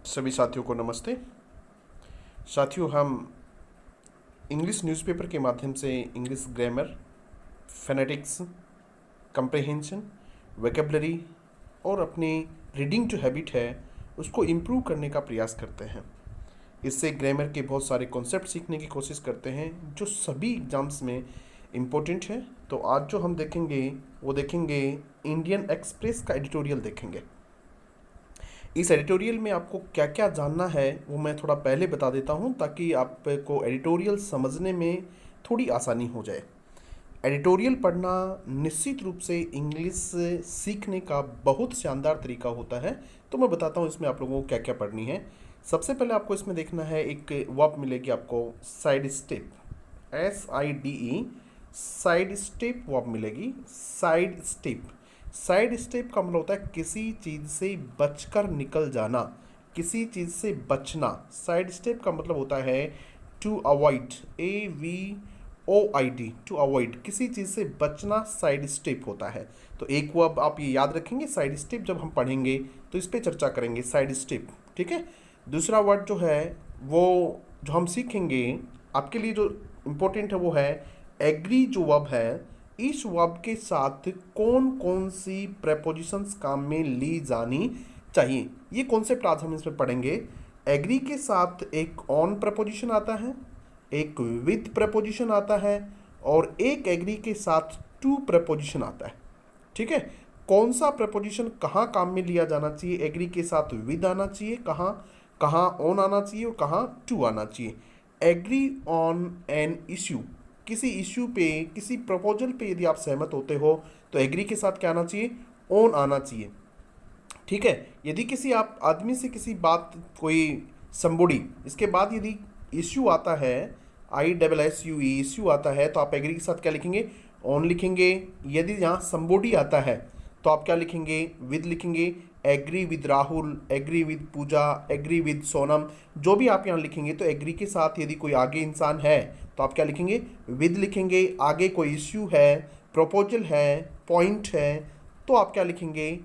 सभी साथियों को नमस्ते। साथियों, हम इंग्लिश न्यूज़पेपर के माध्यम से English grammar, phonetics, comprehension, vocabulary और अपनी रीडिंग जो हैबिट है उसको इम्प्रूव करने का प्रयास करते हैं। इससे ग्रामर के बहुत सारे कॉन्सेप्ट सीखने की कोशिश करते हैं जो सभी एग्ज़ाम्स में इम्पोर्टेंट है। तो आज जो हम देखेंगे वो देखेंगे इंडियन एक्सप्रेस का एडिटोरियल देखेंगे। इस एडिटोरियल में आपको क्या क्या जानना है वो मैं थोड़ा पहले बता देता हूँ ताकि आपको एडिटोरियल समझने में थोड़ी आसानी हो जाए। एडिटोरियल पढ़ना निश्चित रूप से इंग्लिश सीखने का बहुत शानदार तरीका होता है। तो मैं बताता हूँ इसमें आप लोगों को क्या क्या पढ़नी है। सबसे पहले आपको इसमें देखना है, एक वर्ब मिलेगी आपको side step, SIDE, side step verb मिलेगी। साइड स्टेप, साइड स्टेप का मतलब होता है किसी चीज़ से बचकर निकल जाना, किसी चीज़ से बचना। साइड स्टेप का मतलब होता है to avoid, AVOID, to avoid, किसी चीज़ से बचना साइड स्टेप होता है। तो एक वो अब आप ये याद रखेंगे, साइड स्टेप जब हम पढ़ेंगे तो इस पर चर्चा करेंगे, साइड स्टेप। ठीक है। दूसरा वर्ड जो है वो जो हम सीखेंगे आपके लिए जो इम्पोर्टेंट है वो है एग्री। जो वर्ब है, इस वर्ब के साथ कौन कौन सी प्रेपोजिशंस काम में ली जानी चाहिए, ये कॉन्सेप्ट आज हम इसमें पढ़ेंगे। एग्री के साथ एक ऑन प्रेपोजिशन आता है, एक विथ प्रेपोजिशन आता है और एक एग्री के साथ टू प्रेपोजिशन आता है। ठीक है। कौन सा प्रेपोजिशन कहाँ काम में लिया जाना चाहिए, एग्री के साथ विद आना चाहिए, कहाँ कहाँ ऑन आना चाहिए और कहाँ टू आना चाहिए। एग्री ऑन एन इश्यू, किसी इश्यू पे, किसी प्रपोजल पे यदि आप सहमत होते हो तो एग्री के साथ क्या आना चाहिए, ऑन आना चाहिए। ठीक है। यदि किसी आप आदमी से किसी बात, कोई संबोडी, इसके बाद यदि इश्यू आता है, ISSUE इश्यू आता है, तो आप एग्री के साथ क्या लिखेंगे, ऑन लिखेंगे। यदि यहाँ संबोडी आता है तो आप क्या लिखेंगे, विद लिखेंगे। Agree with Rahul, agree with Pooja, agree with Sonam, जो भी आप यहाँ लिखेंगे तो एग्री के साथ यदि कोई आगे इंसान है तो आप क्या लिखेंगे, विद लिखेंगे। आगे कोई इश्यू है, प्रपोजल है, पॉइंट है, तो आप क्या लिखेंगे,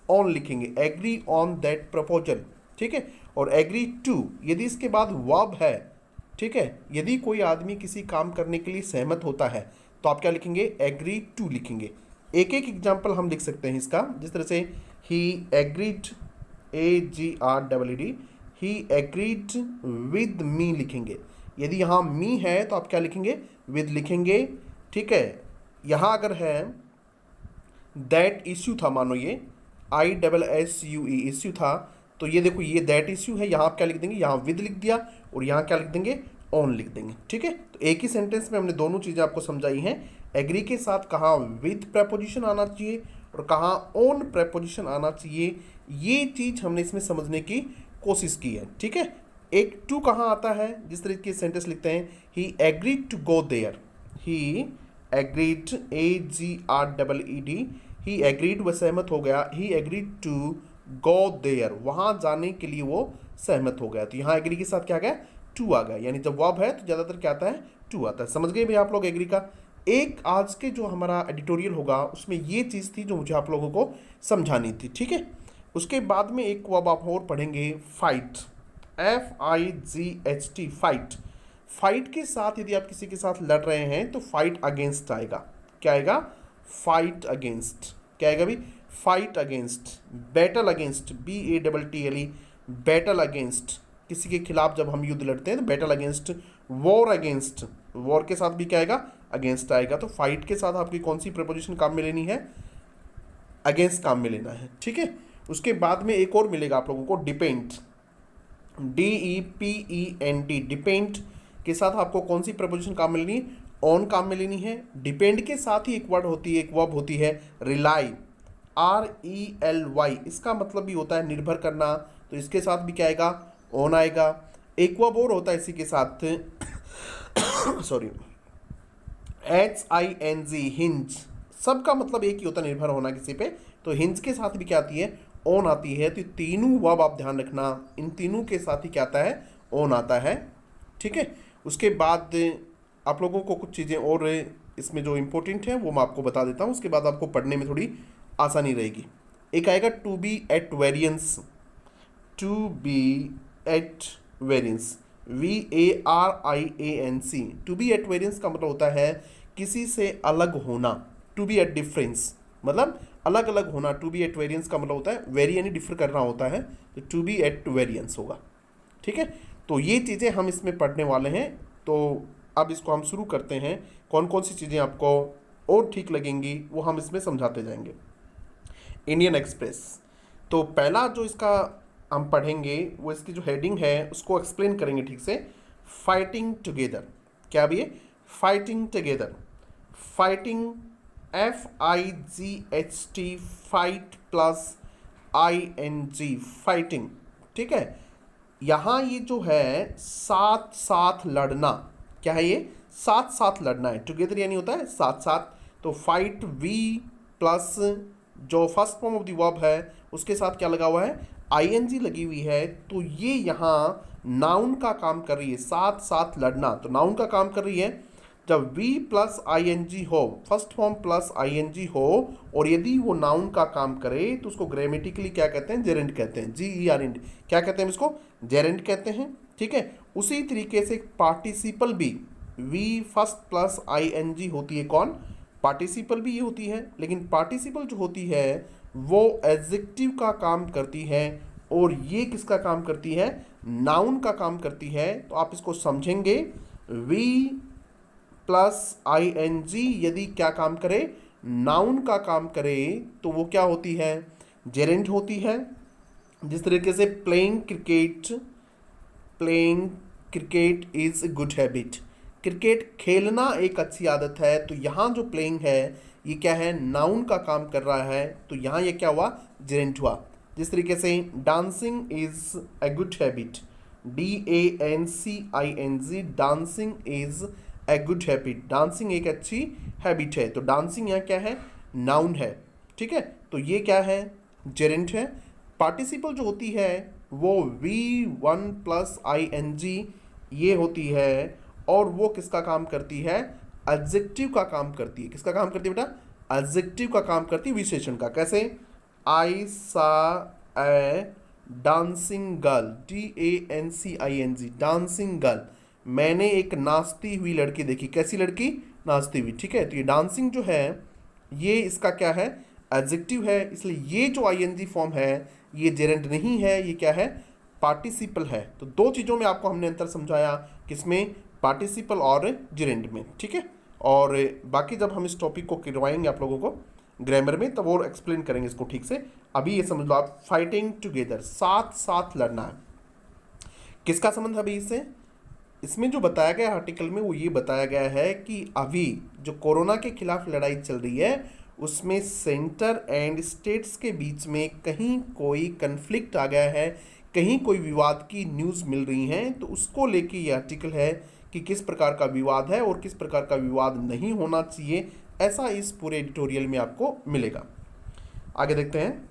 ऑन लिखेंगे, एग्री ऑन दैट प्रपोजल। ठीक है। और एग्री टू, यदि इसके बाद वर्ब है, ठीक है, यदि कोई आदमी किसी काम करने के लिए सहमत होता है तो आप क्या लिखेंगे, एग्री टू लिखेंगे। एक एक एग्जाम्पल हम लिख सकते हैं इसका, जिस तरह से he agreed, AGRED, he agreed with me लिखेंगे। यदि यहाँ मी है तो आप क्या लिखेंगे, विद लिखेंगे। ठीक है। यहाँ अगर है दैट इश्यू था, मानो ये ISSUE इश्यू था, तो ये देखो ये दैट इश्यू है, यहाँ आप क्या लिख देंगे, यहाँ विद लिख दिया और यहाँ क्या लिख देंगे, ऑन लिख देंगे। ठीक है। तो एक ही सेंटेंस में हमने दोनों चीज़ें आपको समझाई हैं। एग्री के साथ कहाँ विद प्रेपोजिशन आना चाहिए और कहाँ ऑन प्रेपोजिशन आना चाहिए, ये चीज़ हमने इसमें समझने की कोशिश की है। ठीक है। एक टू कहाँ आता है, जिस तरीके के सेंटेंस लिखते हैं, he agreed to go there, he agreed, AGRED, he agreed, वह सहमत हो गया, he agreed to go there, वहाँ जाने के लिए वो सहमत हो गया। तो यहाँ एग्री के साथ क्या आ गया, टू आ गया। यानी जब वर्ब है तो ज़्यादातर क्या आता है, टू आता है। समझ गए भैया आप लोग एग्री का। एक आज के जो हमारा एडिटोरियल होगा उसमें ये चीज़ थी जो मुझे आप लोगों को समझानी थी। ठीक है। उसके बाद में एक वर्ब आप और पढ़ेंगे, फाइट, FIGHT, फाइट। फाइट के साथ यदि आप किसी के साथ लड़ रहे हैं तो फाइट अगेंस्ट आएगा। क्या आएगा, फाइट अगेंस्ट। क्या आएगा भी, fight against, battle against, BATTLE, battle against, किसी के खिलाफ जब हम युद्ध लड़ते हैं तो battle against, war against, war के साथ भी क्या आएगा, अगेंस्ट आएगा। तो फाइट के साथ आपकी कौन सी प्रीपोजिशन काम में लेनी है, अगेंस्ट काम में लेना है। ठीक है। उसके बाद में एक और मिलेगा आप लोगों को, डिपेंड, DEPEND, डिपेंड के साथ आपको कौन सी प्रपोजिशन काम में लेनी है, ऑन काम में लेनी है। डिपेंड के साथ ही एक वर्ड होती है, एक वर्ब होती है रिलाई, RELY, इसका मतलब भी होता है निर्भर करना, तो इसके साथ भी क्या आएगा, ऑन आएगा। एक वर्ब और होता है इसी के साथ सॉरी, HING, हिंज, सबका मतलब एक ही होता है, निर्भर होना किसी पे, तो हिंज के साथ भी क्या आती है, ऑन आती है। तो तीनों वर्ब आप ध्यान रखना, इन तीनों के साथ ही क्या आता है, ऑन आता है। ठीक है। उसके बाद आप लोगों को कुछ चीज़ें और इसमें जो इम्पोर्टेंट है वो मैं आपको बता देता हूँ, उसके बाद आपको पढ़ने में थोड़ी आसानी रहेगी। एक आएगा to be at variance, to be at variance, VARIANC, to be at variance का मतलब होता है किसी से अलग होना, टू बी एट डिफरेंस मतलब अलग अलग होना, टू बी एट वेरियंस का मतलब होता है वेरी यानी डिफर करना होता है, तो टू बी एट वेरियंस होगा। ठीक है, तो ये चीज़ें हम इसमें पढ़ने वाले हैं। तो अब इसको हम शुरू करते हैं, कौन कौन सी चीज़ें आपको और ठीक लगेंगी वो हम इसमें समझाते जाएंगे। इंडियन एक्सप्रेस, तो पहला जो इसका हम पढ़ेंगे वो इसकी जो हेडिंग है उसको एक्सप्लेन करेंगे ठीक से। फाइटिंग टुगेदर, क्या भी है? Fighting together, fighting FIGHT, fight plus ING, fighting. ठीक है, यहाँ ये जो है साथ साथ लड़ना, क्या है ये? साथ साथ लड़ना है, टुगेदर यानी होता है साथ साथ। तो फाइट V प्लस जो first form of the verb है उसके साथ क्या लगा हुआ है? ING लगी हुई है, तो ये यहाँ नाउन का काम कर रही है, साथ साथ लड़ना तो नाउन का काम कर रही है। जब V प्लस ING हो, फर्स्ट फॉर्म प्लस ING हो, और यदि वो नाउन का काम करे तो उसको ग्रामेटिकली क्या कहते हैं? जेरेंट कहते हैं, GERND, क्या कहते हैं इसको? जेरेंट कहते हैं। ठीक है, उसी तरीके से पार्टिसिपल भी V फर्स्ट प्लस ING होती है, कौन? पार्टिसिपल भी ये होती है, लेकिन पार्टिसिपल जो होती है वो एडजेक्टिव का काम करती है, और ये किसका काम करती है? नाउन का काम करती है। तो आप इसको समझेंगे, V प्लस ING यदि क्या काम करे? नाउन का काम करे, तो वो क्या होती है? जेरेंट होती है। जिस तरीके से playing cricket, playing cricket is a good habit, cricket खेलना एक अच्छी आदत है, तो यहाँ जो प्लेइंग है ये क्या है? नाउन का काम कर रहा है, तो यहाँ ये क्या हुआ? जेरेंट हुआ। जिस तरीके से dancing is a good habit, DANCING, dancing is a good habit, dancing एक अच्छी हैबिट है, तो डांसिंग यहाँ क्या है? नाउन है। ठीक है, तो ये क्या है? जेरेंट है। पार्टिसिपल जो होती है वो V1 प्लस ING ये होती है, और वो किसका काम करती है? एडजेक्टिव का काम करती है। किसका काम करती है बेटा? एडजेक्टिव का काम करती है, विशेषण का। कैसे? आई सा ए dancing girl, DANCING, dancing girl, मैंने एक नाचती हुई लड़की देखी। कैसी लड़की? नाचती हुई। ठीक है, तो ये डांसिंग जो है ये इसका क्या है? एडजेक्टिव है, इसलिए ये जो ING फॉर्म है ये जेरेंट नहीं है, ये क्या है? पार्टिसिपल है। तो दो चीज़ों में आपको हमने अंतर समझाया, किसमें? पार्टिसिपल और जेरेंट में। ठीक है, और बाकी जब हम इस टॉपिक को करवाएंगे आप लोगों को ग्रामर में तब और एक्सप्लेन करेंगे इसको ठीक से। अभी ये समझ लो आप, फाइटिंग टुगेदर, साथ साथ लड़ना है। किसका संबंध है अभी इससे? इसमें जो बताया गया आर्टिकल में वो ये बताया गया है कि अभी जो कोरोना के खिलाफ लड़ाई चल रही है उसमें सेंटर एंड स्टेट्स के बीच में कहीं कोई कन्फ्लिक्ट आ गया है, कहीं कोई विवाद की न्यूज़ मिल रही है, तो उसको लेके ये आर्टिकल है कि किस प्रकार का विवाद है और किस प्रकार का विवाद नहीं होना चाहिए, ऐसा इस पूरे एडिटोरियल में आपको मिलेगा। आगे देखते हैं,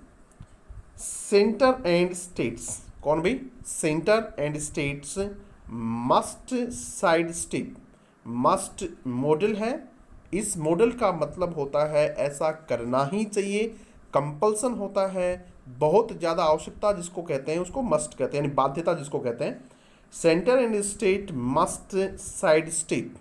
सेंटर एंड स्टेट्स, कौन भाई? Centre and states must side step, must model है, इस मॉडल का मतलब होता है ऐसा करना ही चाहिए, कंपल्सन होता है, बहुत ज़्यादा आवश्यकता जिसको कहते हैं उसको मस्ट कहते हैं, यानी बाध्यता जिसको कहते हैं। Centre and state must side step,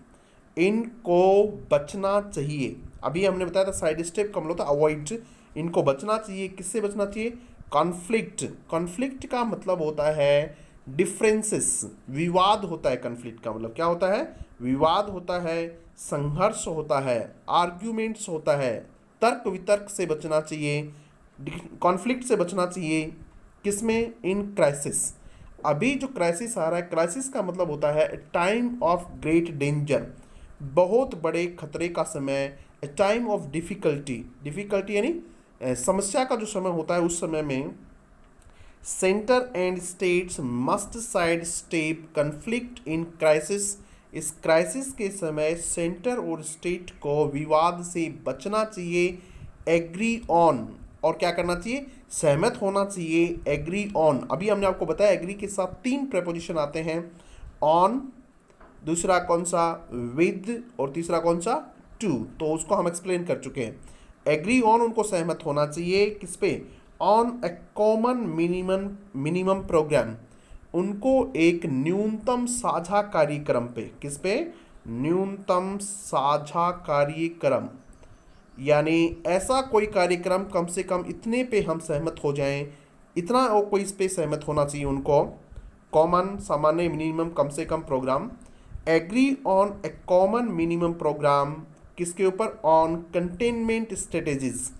इनको बचना चाहिए। अभी हमने बताया था साइड स्टेप का मतलब होता है अवॉइड, इनको बचना चाहिए। किससे बचना चाहिए? कॉन्फ्लिक्ट, कॉन्फ्लिक्ट का मतलब होता है डिफरेंसेस, विवाद होता है। कॉन्फ्लिक्ट का मतलब क्या होता है? विवाद होता है, संघर्ष होता है, आर्ग्यूमेंट्स होता है, तर्क वितर्क से बचना चाहिए, कॉन्फ्लिक्ट से बचना चाहिए। किसमें? In crisis. अभी जो क्राइसिस आ रहा है, क्राइसिस का मतलब होता है टाइम ऑफ ग्रेट डेंजर, बहुत बड़े खतरे का समय, टाइम ऑफ डिफिकल्टी, डिफिकल्टी यानी समस्या का जो समय होता है उस समय में centre and states must side step conflict in crisis, इस क्राइसिस के समय सेंटर और स्टेट को विवाद से बचना चाहिए। एग्री ऑन, और क्या करना चाहिए? सहमत होना चाहिए। एग्री ऑन, अभी हमने आपको बताया एग्री के साथ 3 प्रेपोजिशन आते हैं, ऑन, दूसरा कौन सा? विद, और तीसरा कौन सा? टू, तो उसको हम एक्सप्लेन कर चुके हैं। एग्री ऑन, उनको सहमत होना चाहिए, किस पे? On a common minimum programme, उनको एक न्यूनतम साझा कार्यक्रम पे, किस पे, न्यूनतम साझा कार्यक्रम, यानी ऐसा कोई कार्यक्रम कम से कम इतने पे हम सहमत हो जाएं, इतना और कोई इस पे सहमत होना चाहिए उनको, कॉमन सामान्य मिनिमम कम से कम programme, agree on a common minimum programme, किसके ऊपर, ऑन कंटेनमेंट स्ट्रेटेजीज,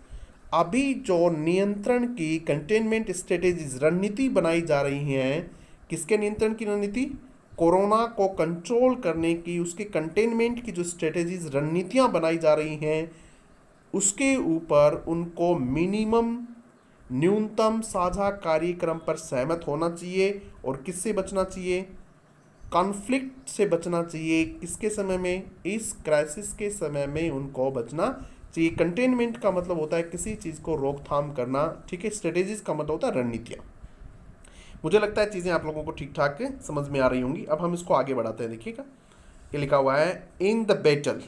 अभी जो नियंत्रण की कंटेनमेंट स्ट्रेटेजीज रणनीति बनाई जा रही हैं, किसके नियंत्रण की रणनीति, कोरोना को कंट्रोल करने की, उसके कंटेनमेंट की जो स्ट्रेटेजीज रणनीतियां बनाई जा रही हैं, उसके ऊपर उनको मिनिमम न्यूनतम साझा कार्यक्रम पर सहमत होना चाहिए। और किससे बचना चाहिए, कॉन्फ्लिक्ट से बचना चाहिए, किसके समय में, इस क्राइसिस के समय में उनको बचना चाहिए। कंटेनमेंट का मतलब होता है किसी चीज़ को रोकथाम करना, ठीक है। स्ट्रेटेजीज का मतलब होता है रणनीतियाँ। मुझे लगता है चीज़ें आप लोगों को ठीक ठाक समझ में आ रही होंगी। अब हम इसको आगे बढ़ाते हैं। देखिएगा, ये लिखा हुआ है इन द बैटल,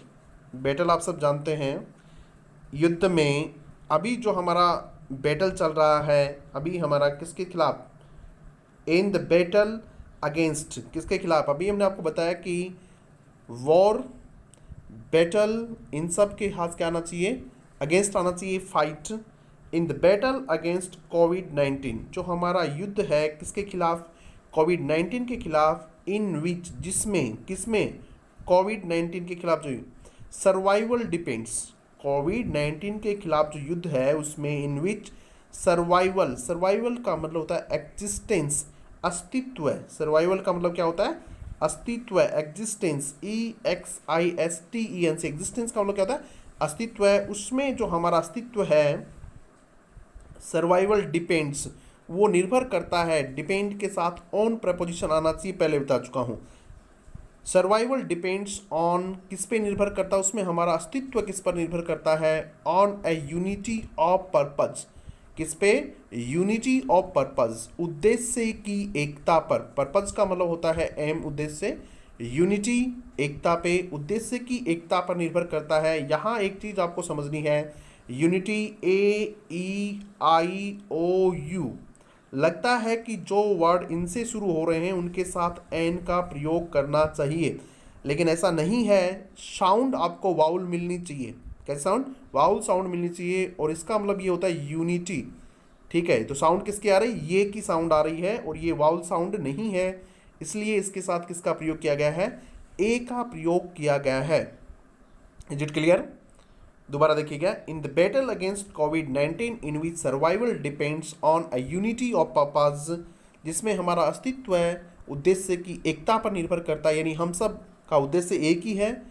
बैटल आप सब जानते हैं, युद्ध में। अभी जो हमारा बैटल चल रहा है, अभी हमारा किसके खिलाफ, इन द बैटल अगेंस्ट, किसके खिलाफ, अभी हमने आपको बताया कि वॉर, बैटल, इन सब के हाथ क्या आना चाहिए, अगेंस्ट आना चाहिए, fight. In the battle against कोविड-19, जो हमारा युद्ध है किसके खिलाफ, कोविड-19 के खिलाफ, इन विच, जिसमें, किसमें, कोविड-19 के खिलाफ जो सर्वाइवल डिपेंड्स, कोविड-19 के खिलाफ जो युद्ध है उसमें, इन विच सर्वाइवल, सर्वाइवल का मतलब होता है एग्जिस्टेंस, अस्तित्व, सर्वाइवल का मतलब क्या होता है, अस्तित्व, एग्जिस्टेंस, EXISTENS, एग्जिस्टेंस का मतलब क्या होता है, अस्तित्व है। उसमें जो हमारा अस्तित्व है, सर्वाइवल डिपेंड्स, वो निर्भर करता है, डिपेंड के साथ ऑन प्रपोजिशन आना चाहिए, पहले बता चुका हूँ। सर्वाइवल डिपेंड्स ऑन, किस पे निर्भर करता है, उसमें हमारा अस्तित्व किस पर निर्भर करता है, on A unity of purpose, किस पे, यूनिटी ऑफ पर्पज, उद्देश्य की एकता पर। पर्पज का मतलब होता है एम, उद्देश्य, यूनिटी एकता पे, उद्देश्य की एकता पर निर्भर करता है। यहाँ एक चीज आपको समझनी है, यूनिटी, AEIOU, लगता है कि जो वर्ड इनसे शुरू हो रहे हैं उनके साथ एन का प्रयोग करना चाहिए, लेकिन ऐसा नहीं है। साउंड आपको वाउल मिलनी चाहिए, कैसे साउंड, वाउल साउंड मिलनी चाहिए, और इसका मतलब ये होता है यूनिटी, ठीक है। तो साउंड किसकी आ रही है, ये की साउंड आ रही है, और ये वाउल साउंड नहीं है, इसलिए इसके साथ किसका प्रयोग किया गया है, ए का प्रयोग किया गया है। इज इट क्लियर, दोबारा देखिएगा, इन the battle against covid in which survival depends on a unity of purpose, जिसमें हमारा अस्तित्व है उद्देश्य की एकता पर निर्भर करता है, यानी हम सब का उद्देश्य एक ही है।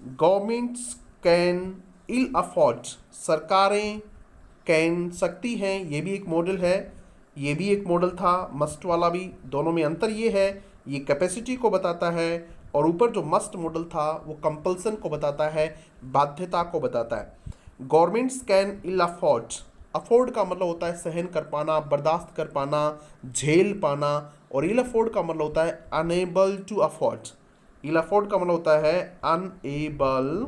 गवर्नमेंट्स कैन इल अफोर्ड, सरकारें कैन, सकती हैं, ये भी एक मॉडल है, ये भी एक मॉडल था, मस्ट वाला भी, दोनों में अंतर ये है, ये कैपेसिटी को बताता है, और ऊपर जो मस्ट मॉडल था वो कंपल्सन को बताता है, बाध्यता को बताता है। Governments can ill afford, afford का मतलब होता है सहन कर पाना, बर्दाश्त कर पाना, झेल पाना, और इल अफोर्ड का मतलब होता है unable to afford. Ill afford का मतलब होता है अनएबल,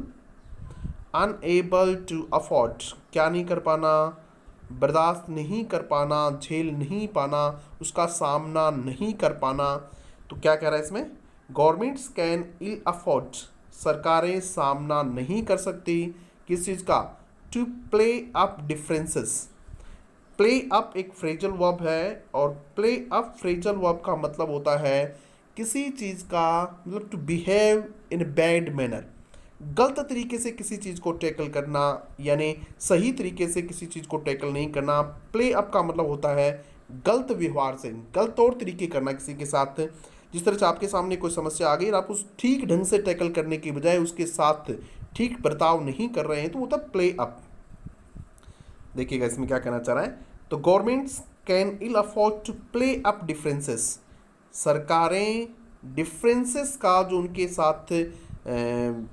अनएबल टू अफोर्ड, क्या नहीं कर पाना, बर्दाश्त नहीं कर पाना, झेल नहीं पाना, उसका सामना नहीं कर पाना। तो क्या कह रहा है इसमें, गवर्नमेंट्स कैन इल अफोर्ड, सरकारें सामना नहीं कर सकती, किस चीज़ का, to play up differences. Play up एक फ्रेजल वर्ब है, और प्ले अप फ्रेजल वर्ब का मतलब होता है किसी चीज़ का, मतलब to behave in bad manner, गलत तरीके से किसी चीज़ को टैकल करना, यानी सही तरीके से किसी चीज़ को टैकल नहीं करना। प्ले अप का मतलब होता है गलत व्यवहार से, गलत तौर तरीके करना किसी के साथ। जिस तरह से आपके सामने कोई समस्या आ गई और आप उस ठीक ढंग से टैकल करने की बजाय उसके साथ ठीक बर्ताव नहीं कर रहे हैं, तो वो तब प्ले अप। देखिएगा इसमें क्या कहना चाह रहा है, तो governments can ill afford to play up differences, सरकारें डिफरेंसेस का, जो उनके साथ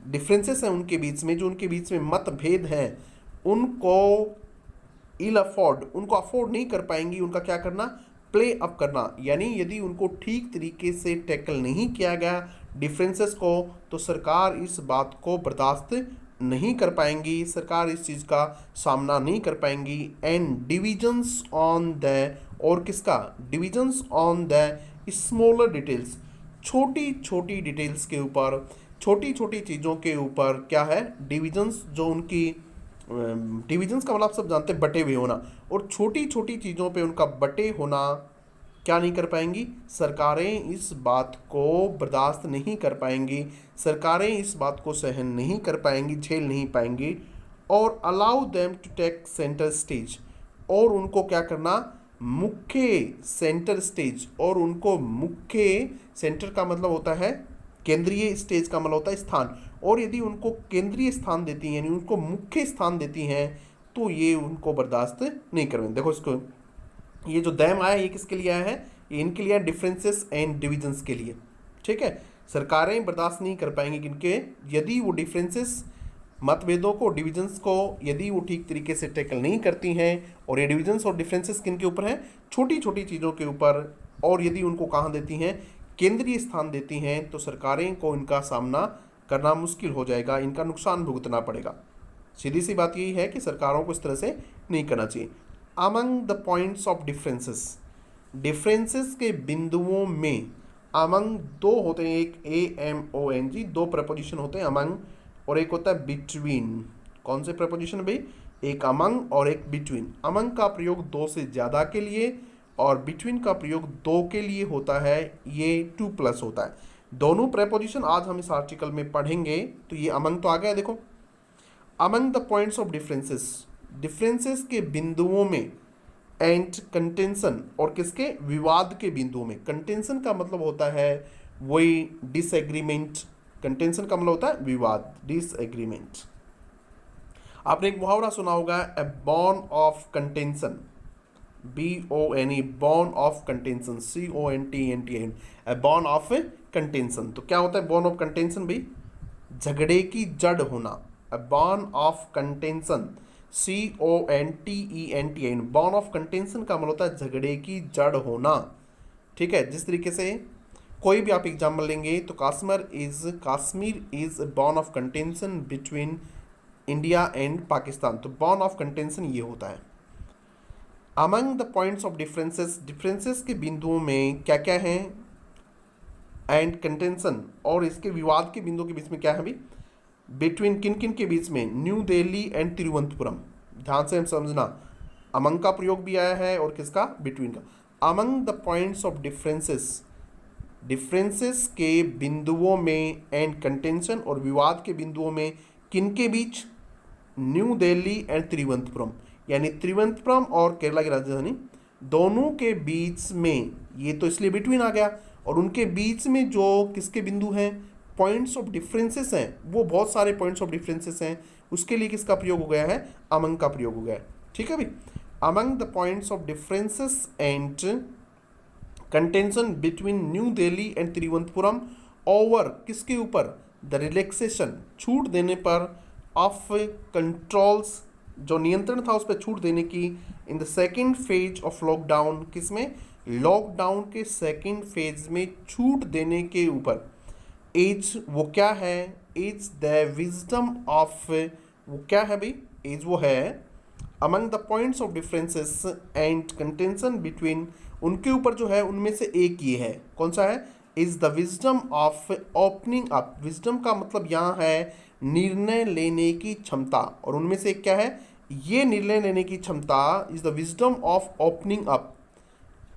डिफरेंसेस हैं उनके बीच में, जो उनके बीच में मतभेद हैं, उनको इल अफोर्ड, उनको अफोर्ड नहीं कर पाएंगी, उनका क्या करना, प्ले अप करना। यानी यदि उनको ठीक तरीके से टैकल नहीं किया गया डिफरेंसेस को, तो सरकार इस बात को बर्दाश्त नहीं कर पाएंगी, सरकार इस चीज़ का सामना नहीं कर पाएंगी। एंड डिविजन्स ऑन द, और किसका, divisions on the smaller details, छोटी छोटी डिटेल्स के ऊपर, छोटी छोटी चीज़ों के ऊपर क्या है, डिविजन्स जो उनकी, डिविजन्स का मतलब आप सब जानते हैं बटे हुए होना, और छोटी छोटी चीज़ों पे उनका बटे होना क्या नहीं कर पाएंगी, सरकारें इस बात को बर्दाश्त नहीं कर पाएंगी, सरकारें इस बात को सहन नहीं कर पाएंगी, झेल नहीं पाएंगी। और allow them to take centre stage, और उनको क्या करना, मुख्य सेंटर स्टेज, और उनको मुख्य, सेंटर का मतलब होता है केंद्रीय, स्टेज का मतलब होता है स्थान, और यदि उनको केंद्रीय स्थान देती हैं, यानी उनको मुख्य स्थान देती हैं, तो ये उनको बर्दाश्त नहीं करेंगे। देखो इसको, ये जो दैम आया ये किसके लिए आया है, ये इनके लिए डिफरेंसेस एंड डिविजन्स के लिए, ठीक है। सरकारें बर्दाश्त नहीं कर पाएंगी किनके, यदि वो डिफरेंसेस, मतभेदों को, डिविजन्स को यदि वो ठीक तरीके से टैकल नहीं करती हैं, और ये डिविजन्स और डिफरेंसेस किन के ऊपर हैं, छोटी छोटी चीज़ों के ऊपर, और यदि उनको कहाँ देती हैं, केंद्रीय स्थान देती हैं, तो सरकारें को इनका सामना करना मुश्किल हो जाएगा, इनका नुकसान भुगतना पड़ेगा। सीधी सी बात यही है कि सरकारों को इस तरह से नहीं करना चाहिए। Among the points of differences, differences के बिंदुओं में, अमंग दो होते हैं, एक AMONG, दो प्रपोजिशन होते हैं, अमंग, और एक होता है बिटवीन। कौन से प्रपोजिशन भाई, एक अमंग और एक बिटवीन। अमंग का प्रयोग दो से ज़्यादा के लिए, और बिटवीन का प्रयोग दो के लिए होता है, ये 2+ होता है। दोनों प्रपोजिशन आज हम इस आर्टिकल में पढ़ेंगे। तो ये अमंग तो आ गया, देखो, among the points of differences, differences के बिंदुओं में, एंड कंटेंशन, और किसके, विवाद के बिंदुओं में। कंटेंशन का मतलब होता है वही डिसएग्रीमेंट, कंटेंशन का मतलब होता है विवाद, डिसएग्रीमेंट। आपने एक मुहावरा सुना होगा, a bone of contention, BONE, bone of contention, CONTENTION, a bone of contention. तो क्या होता है बॉर्न ऑफ कंटेंशन भाई, झगड़े की जड़ होना। A bone of contention, CONTENTION, bone of contention का मतलब होता है झगड़े की जड़ होना, ठीक है। जिस तरीके से कोई भी आप एग्जाम्पल लेंगे तो Kashmir is born of contention between India and Pakistan, तो बॉर्न ऑफ कंटेंशन ये होता है। Among the points of differences, differences के बिंदुओं में क्या क्या हैं, एंड कंटेंशन, और इसके विवाद के बिंदुओं के बीच में क्या है भाई, बिटवीन किन किन के बीच में, न्यू दिल्ली एंड तिरुवनंतपुरम। ध्यान से हम समझना, अमंग का प्रयोग भी आया है, और किसका, बिटवीन का। Among the points of differences, differences के बिंदुओं में, एंड कंटेंशन, और विवाद के बिंदुओं में, किन के बीच, न्यू दिल्ली एंड तिरुवनंतपुरम, यानी तिरुवनंतपुरम और केरला की राजधानी दोनों के बीच में, ये तो इसलिए बिटवीन आ गया, और उनके बीच में जो किसके बिंदु हैं, पॉइंट्स ऑफ डिफरेंसेस हैं, वो बहुत सारे पॉइंट्स ऑफ डिफरेंसेस हैं, उसके लिए किसका प्रयोग हो गया है, अमंग का प्रयोग हो गया है, ठीक है भाई। Among the points of differences and contention between new Delhi and Thiruvananthapuram, over किसके ऊपर, द रिलैक्सेशन, छूट देने पर, ऑफ कंट्रोल्स, जो नियंत्रण था उस पर छूट देने की, in the second phase of lockdown, किसमें, लॉकडाउन के सेकेंड फेज में छूट देने के ऊपर। एज वो क्या है, एज द विजडम ऑफ, वो क्या है भाई, एज वो है, among the points of differences and contention between, उनके ऊपर जो है उनमें से एक ये है, कौन सा है, is the wisdom of opening up. Wisdom का मतलब यहाँ है निर्णय लेने की क्षमता, और उनमें से एक क्या है, ये निर्णय लेने की क्षमता, is the wisdom of opening up.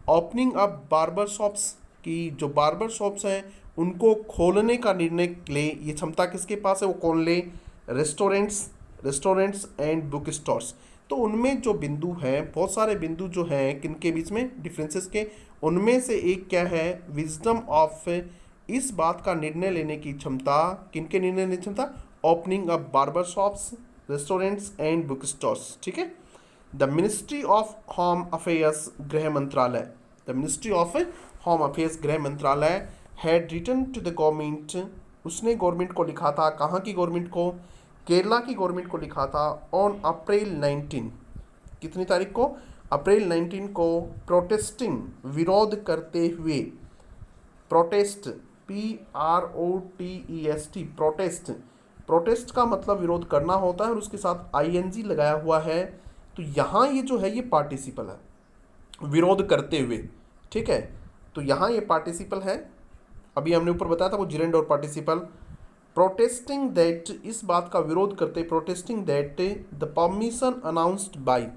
Opening up barber shops की, जो बार्बर शॉप्स हैं उनको खोलने का निर्णय ले, ये क्षमता किसके पास है, वो कौन ले, रेस्टोरेंट्स एंड बुक स्टोर्स। तो उनमें जो बिंदु हैं, बहुत सारे बिंदु जो हैं किनके बीच में, डिफरेंसेस के, उनमें से एक क्या है, विजडम ऑफ, इस बात का निर्णय लेने की क्षमता, किनके निर्णय लेने की क्षमता, opening up barber shops, restaurants and book stores, ठीक है। The ministry of home affairs, गृह मंत्रालय, the ministry of home affairs, गृह मंत्रालय, had written to the government, उसने गवर्नमेंट को लिखा था, कहाँ की गवर्नमेंट को, केरला की गवर्नमेंट को लिखा था, ऑन अप्रैल 19, कितनी तारीख को, अप्रैल 19 को, प्रोटेस्टिंग, विरोध करते हुए, प्रोटेस्ट, PROTEST, प्रोटेस्ट, प्रोटेस्ट का मतलब विरोध करना होता है और उसके साथ आईएनजी लगाया हुआ है, तो यहाँ ये जो है ये पार्टिसिपल है, विरोध करते हुए, ठीक है। तो यहाँ ये पार्टिसिपल है, अभी हमने ऊपर बताया था वो जिरेंड और पार्टिसिपल। प्रोटेस्टिंग दैट, इस बात का विरोध करते, protesting that the permission announced by,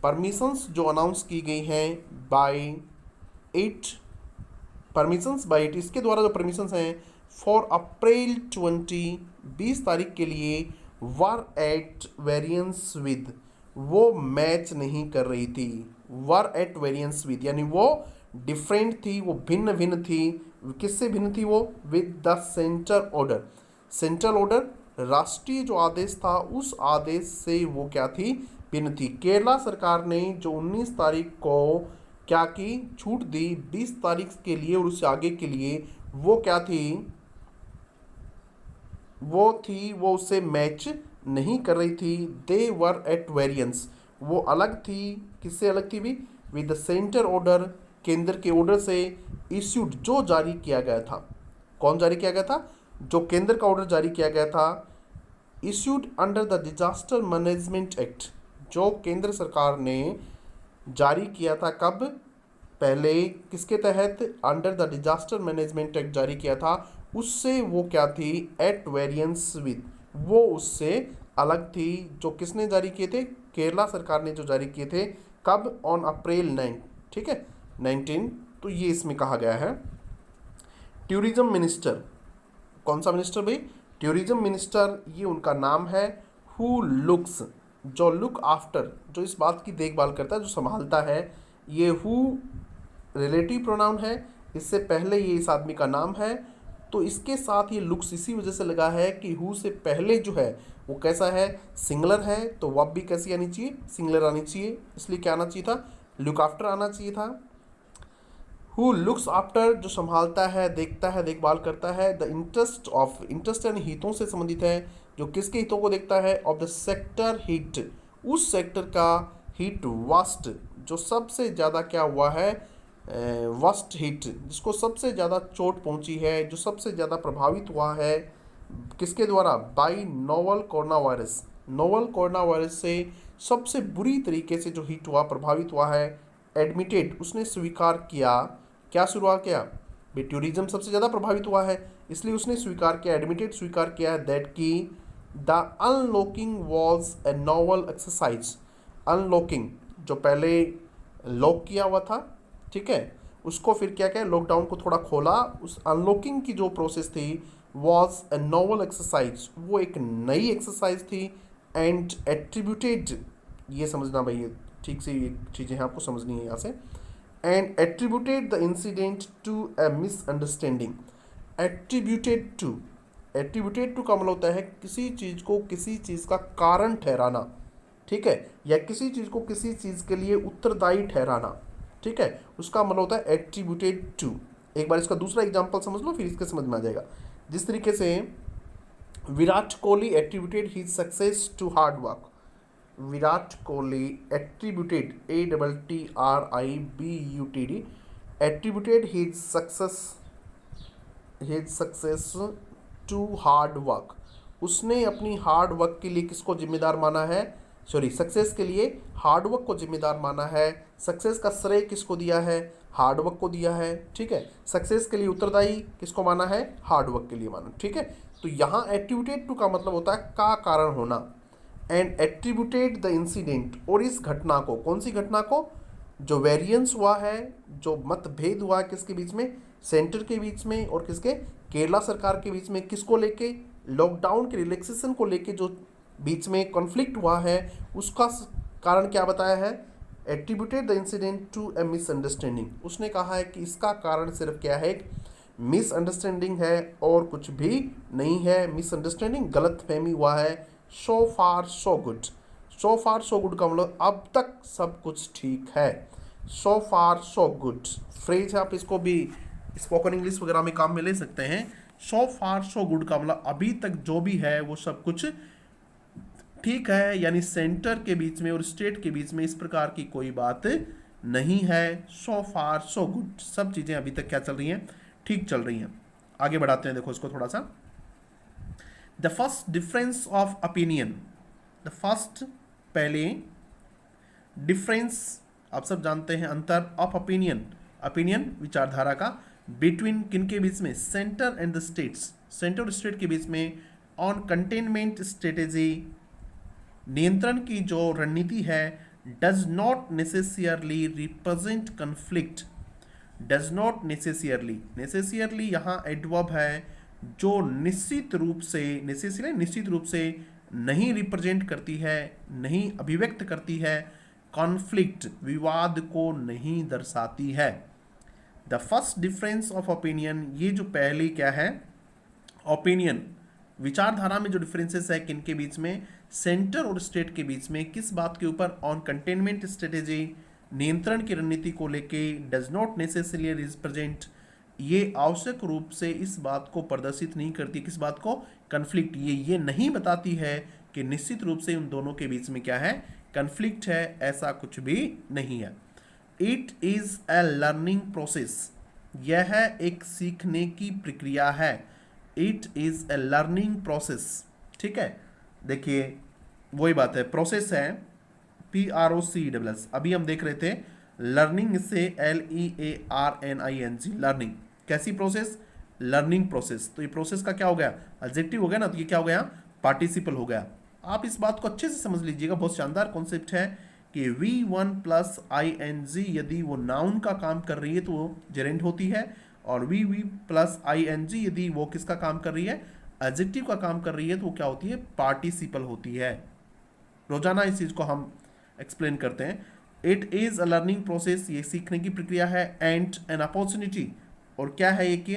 permissions जो अनाउंस की गई हैं by it, permissions by it, इसके द्वारा जो परमिशंस हैं फॉर अप्रैल 20 तारीख के लिए, वर एट वेरियंस विद, वो मैच नहीं कर रही थी, वर एट वेरियंस विद यानी वो डिफरेंट थी, वो भिन्न भिन्न थी। किससे भिन्न थी वो? With the centre order, central order राष्ट्रीय जो आदेश था उस आदेश से वो क्या थी? भिन्न थी। केरला सरकार ने जो 19 तारीख को क्या की? छूट दी 20 तारीख के लिए और उससे आगे के लिए, वो क्या थी? वो उससे मैच नहीं कर रही थी। दे वर एट वेरियंस, वो अलग थी। किससे अलग थी भी? विद द सेंटर ऑर्डर, केंद्र के ऑर्डर से, इश्यूड जो जारी किया गया था। कौन जारी किया गया था? जो केंद्र का ऑर्डर जारी किया गया था, issued under the disaster management act, जो केंद्र सरकार ने जारी किया था। कब? पहले किसके तहत? Under the disaster management act जारी किया था, उससे वो क्या थी? एट वेरियंस विद, वो उससे अलग थी। जो किसने जारी किए थे? केरला सरकार ने जो जारी किए थे। कब? ऑन अप्रैल 9, ठीक है, 19। तो ये इसमें कहा गया है। टूरिज्म मिनिस्टर, कौन सा मिनिस्टर भाई? टूरिज्म मिनिस्टर, ये उनका नाम है। हु लुक्स, जो लुक आफ्टर, जो इस बात की देखभाल करता है, जो संभालता है। ये हु रिलेटिव प्रोनाउन है, इससे पहले ये इस आदमी का नाम है, तो इसके साथ ये लुक्स इसी वजह से लगा है कि हु से पहले जो है वो कैसा है? सिंगुलर है, तो वर्ब भी कैसी आनी चाहिए? सिंगुलर आनी चाहिए। इसलिए क्या आना चाहिए था? लुक आफ्टर आना चाहिए था। हु लुक्स आफ्टर, जो संभालता है, देखता है, देखभाल करता है। द इंटरेस्ट ऑफ, इंटरेस्ट यानी हितों से संबंधित है, जो किसके हितों को देखता है? ऑफ द सेक्टर हिट, उस सेक्टर का हिट वास्ट, जो सबसे ज़्यादा क्या हुआ है? वर्स्ट हिट, जिसको सबसे ज़्यादा चोट पहुंची है, जो सबसे ज़्यादा प्रभावित हुआ है। किसके द्वारा? By novel corona virus, novel corona virus से सबसे बुरी तरीके से जो हिट हुआ, प्रभावित हुआ है। एडमिटेड, उसने स्वीकार किया। क्या शुरुआत किया? भी टूरिज्म सबसे ज़्यादा प्रभावित हुआ है, इसलिए उसने स्वीकार किया, एडमिटेड स्वीकार किया है, दैट की the unlocking was a novel exercise. Unlocking, जो पहले लॉक किया हुआ था, ठीक है, उसको फिर क्या किया? लॉकडाउन को थोड़ा खोला। उस अनलॉकिंग की जो प्रोसेस थी, वॉज ए नोवल एक्सरसाइज, वो एक नई एक्सरसाइज थी। एंड एट्रीब्यूटेड, ये समझना भाई, ठीक से ये चीज़ें हैं आपको समझनी है यहाँ से। And attributed the incident to a misunderstanding. Attributed to, attributed to का मतलब होता है किसी चीज़ को किसी चीज़ का कारण ठहराना, ठीक है, या किसी चीज़ को किसी चीज़ के लिए उत्तरदायी ठहराना, ठीक है, उसका मतलब होता है एट्रीब्यूटेड टू। एक बार इसका दूसरा एग्जांपल समझ लो, फिर इसके समझ में आ जाएगा। जिस तरीके से Virat Kohli attributed his success to hard work, Virat Kohli attributed, ATTRIBUTD, attributed his success to hard work, उसने अपनी हार्ड वर्क के लिए किसको जिम्मेदार माना है? सॉरी, सक्सेस के लिए हार्ड वर्क को जिम्मेदार माना है। सक्सेस का श्रेय किसको दिया है? हार्ड वर्क को दिया है, ठीक है। सक्सेस के लिए उत्तरदायी किसको माना है? हार्ड वर्क के लिए माना, ठीक है। तो यहाँ एट्रीब्यूटेड टू का मतलब होता है का कारण होना। एंड एट्रीब्यूटेड द इंसिडेंट, और इस घटना को, कौन सी घटना को? जो वेरिएंस हुआ है, जो मतभेद हुआ है, किसके बीच में? सेंटर के बीच में और किसके? केरला सरकार के बीच में। किसको लेके? लॉकडाउन के रिलैक्सेशन को लेके जो बीच में कॉन्फ्लिक्ट हुआ है, उसका कारण क्या बताया है? Attributed the incident to a misunderstanding, उसने कहा है कि इसका कारण सिर्फ क्या है? मिसअंडरस्टैंडिंग है और कुछ भी नहीं है। मिसअंडरस्टैंडिंग, गलत फहमी हुआ है। सो फार सो गुड, सो फार सो गुड का मतलब अब तक सब कुछ ठीक है। सो फार सो गुड फ्रेज है, आप इसको भी स्पोकन इंग्लिश वगैरह में काम में ले सकते हैं। सो फार सो गुड का मतलब अभी तक जो भी है वो सब कुछ ठीक है, यानी सेंटर के बीच में और स्टेट के बीच में इस प्रकार की कोई बात नहीं है। सो फार सो गुड, सब चीज़ें अभी तक क्या चल रही हैं? ठीक चल रही हैं। आगे बढ़ाते हैं, देखो इसको थोड़ा सा। The first difference of opinion, the first पहले डिफरेंस, आप सब जानते हैं अंतर, ऑफ ओपिनियन, ओपिनियन विचारधारा का, बिटवीन किन के बीच में, centre and the states, centre और स्टेट के बीच में, ऑन कंटेनमेंट स्ट्रेटेजी, नियंत्रण की जो रणनीति है, does not necessarily represent conflict, does not necessarily, necessarily यहाँ एडवर्ब है जो निश्चित रूप से, नेसेसरी निश्चित रूप से नहीं रिप्रेजेंट करती है, नहीं अभिव्यक्त करती है, कॉन्फ्लिक्ट विवाद को नहीं दर्शाती है। The first difference of opinion, ये जो पहली क्या है, ओपिनियन विचारधारा में जो डिफरेंसेस है किन के बीच में, सेंटर और स्टेट के बीच में, किस बात के ऊपर, ऑन कंटेनमेंट स्ट्रेटेजी, नियंत्रण की रणनीति को लेके, डज नॉट नेसेसरली रिप्रेजेंट, ये आवश्यक रूप से इस बात को प्रदर्शित नहीं करती, किस बात को, कन्फ्लिक्ट, ये नहीं बताती है कि निश्चित रूप से उन दोनों के बीच में क्या है, कन्फ्लिक्ट है, ऐसा कुछ भी नहीं है। It is a learning process, यह एक सीखने की प्रक्रिया है, it is a learning process, ठीक है। देखिए वही बात है, प्रोसेस है PROCESS, अभी हम देख रहे थे लर्निंग से LEARNING, लर्निंग, कैसी प्रोसेस, लर्निंग प्रोसेस, तो ये प्रोसेस का क्या हो गया, एडजेक्टिव हो गया ना, तो ये क्या हो गया, पार्टिसिपल हो गया। आप इस बात को अच्छे से समझ लीजिएगा, बहुत शानदार कॉन्सेप्ट है कि V1 प्लस ING यदि वो नाउन का काम कर रही है तो वो जेरेंड होती है, और VV प्लस ING यदि वो किसका काम कर रही है, एडजेक्टिव का काम कर रही है, तो वो क्या होती है, पार्टिसिपल होती है। रोजाना इस चीज को हम एक्सप्लेन करते हैं। It is a learning process, ये सीखने की प्रक्रिया है, एंड एन अपॉर्चुनिटी, और क्या है ये कि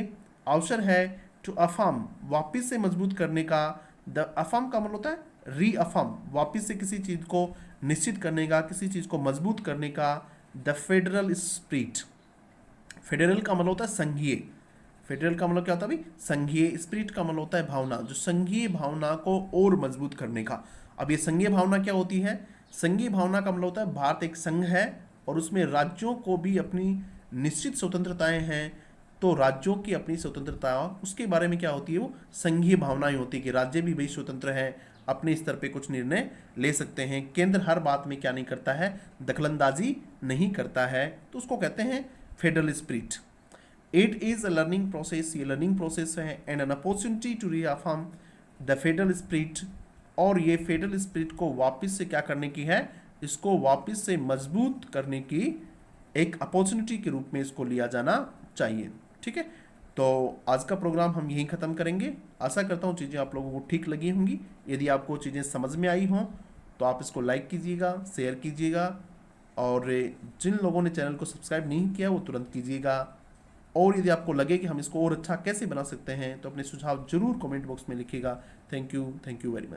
अवसर है, टू अफर्म, वापिस से मजबूत करने का, द अफर्म का मतलब होता है रीअफर्म, वापिस से किसी चीज को निश्चित करने का, किसी चीज को मजबूत करने का, द फेडरल स्पिरिट, फेडरल का मतलब होता है संघीय, फेडरल का मतलब क्या होता है भाई, संघीय, स्पिरिट का मतलब होता है भावना, जो संघीय भावना को और मजबूत करने का। अब ये संघीय भावना क्या होती है, संघीय भावना का मतलब होता है भारत एक संघ है और उसमें राज्यों को भी अपनी निश्चित स्वतंत्रताएं हैं, तो राज्यों की अपनी स्वतंत्रता, उसके बारे में क्या होती है, वो संघीय भावनाएं होती है कि राज्य भी भाई स्वतंत्र है, अपने स्तर पे कुछ निर्णय ले सकते हैं, केंद्र हर बात में क्या नहीं करता है, दखलंदाजी नहीं करता है, तो उसको कहते हैं federal spirit. It is a learning process, ये लर्निंग प्रोसेस है, and an opportunity to reaffirm the federal spirit, और ये फेडरल स्पिरिट को वापस से क्या करने की है, इसको वापस से मजबूत करने की एक अपॉर्चुनिटी के रूप में इसको लिया जाना चाहिए, ठीक है। तो आज का प्रोग्राम हम यहीं ख़त्म करेंगे। आशा करता हूँ चीज़ें आप लोगों को ठीक लगी होंगी। यदि आपको चीज़ें समझ में आई हों तो आप इसको लाइक कीजिएगा, शेयर कीजिएगा, और जिन लोगों ने चैनल को सब्सक्राइब नहीं किया वो तुरंत कीजिएगा। और यदि आपको लगे कि हम इसको और अच्छा कैसे बना सकते हैं तो अपने सुझाव जरूर कमेंट बॉक्स में लिखिएगा। Thank you very much.